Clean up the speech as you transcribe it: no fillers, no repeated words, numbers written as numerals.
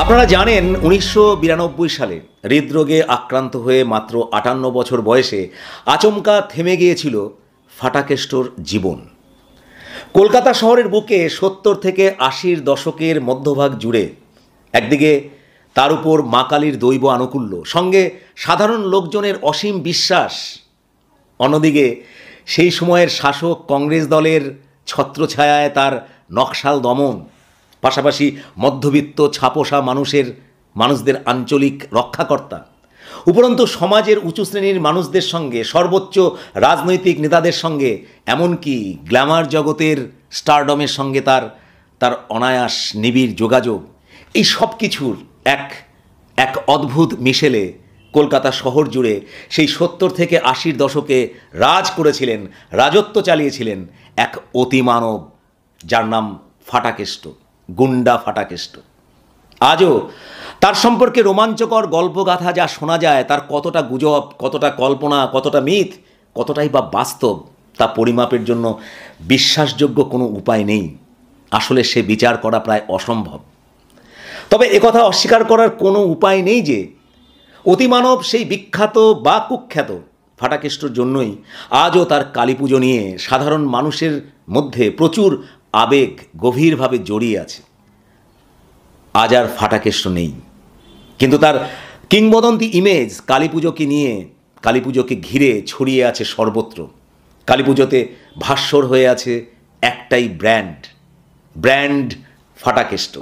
আপনারা জানেন ১৯৯২ সালে হৃদরোগে আক্রান্ত হয়ে মাত্র ৫৮ বছর বয়সে আচমকা থেমে গিয়েছিল ফাটাকেস্টর জীবন। কলকাতা শহরের বুকে ৭০ থেকে ৮০-র দশকের মধ্যভাগ জুড়ে একদিকে তার উপর মা কালীর দৈব আনুকূল্য, সঙ্গে সাধারণ লোকজনের অসীম বিশ্বাস, অন্যদিকে সেই সময়ের শাসক কংগ্রেস দলের ছত্রছায়ায় তার নকশাল দমন, পাশাপাশি মধ্যবিত্ত ছাপোষা মানুষদের আঞ্চলিক রক্ষাকর্তা, উপরন্তু সমাজের উঁচু শ্রেণীর মানুষদের সঙ্গে, সর্বোচ্চ রাজনৈতিক নেতাদের সঙ্গে, এমনকি গ্ল্যামার জগতের স্টারডমের সঙ্গে তার অনায়াস নিবিড় যোগাযোগ, এই সব কিছুর এক অদ্ভুত মিশেলে কলকাতা শহর জুড়ে সেই ৭০ থেকে ৮০-র দশকে করেছিলেন, রাজত্ব চালিয়েছিলেন এক অতিমানব, যার নাম ফাটাকেষ্ট, গুন্ডা ফাটাকেষ্ট। আজও তার সম্পর্কে রোমাঞ্চকর গল্পগাথা যা শোনা যায়, তার কতটা গুজব, কতটা কল্পনা, কতটা মিথ, কতটাই বা বাস্তব, তা পরিমাপের জন্য বিশ্বাসযোগ্য কোনো উপায় নেই। আসলে সে বিচার করা প্রায় অসম্ভব। তবে একথা অস্বীকার করার কোনো উপায় নেই যে অতিমানব সেই বিখ্যাত বা কুখ্যাত ফাটাকেষ্টর জন্যই আজও তার কালী পুজো নিয়ে সাধারণ মানুষের মধ্যে প্রচুর আবেগ গভীরভাবে জড়িয়ে আছে। আজ আর ফাটাকেষ্ট নেই, কিন্তু তার কিংবদন্তি ইমেজ কালী পুজোকে ঘিরে ছড়িয়ে আছে সর্বত্র। কালী পুজোতে ভাস্বর হয়ে আছে একটাই ব্র্যান্ড ফাটাকেষ্ট।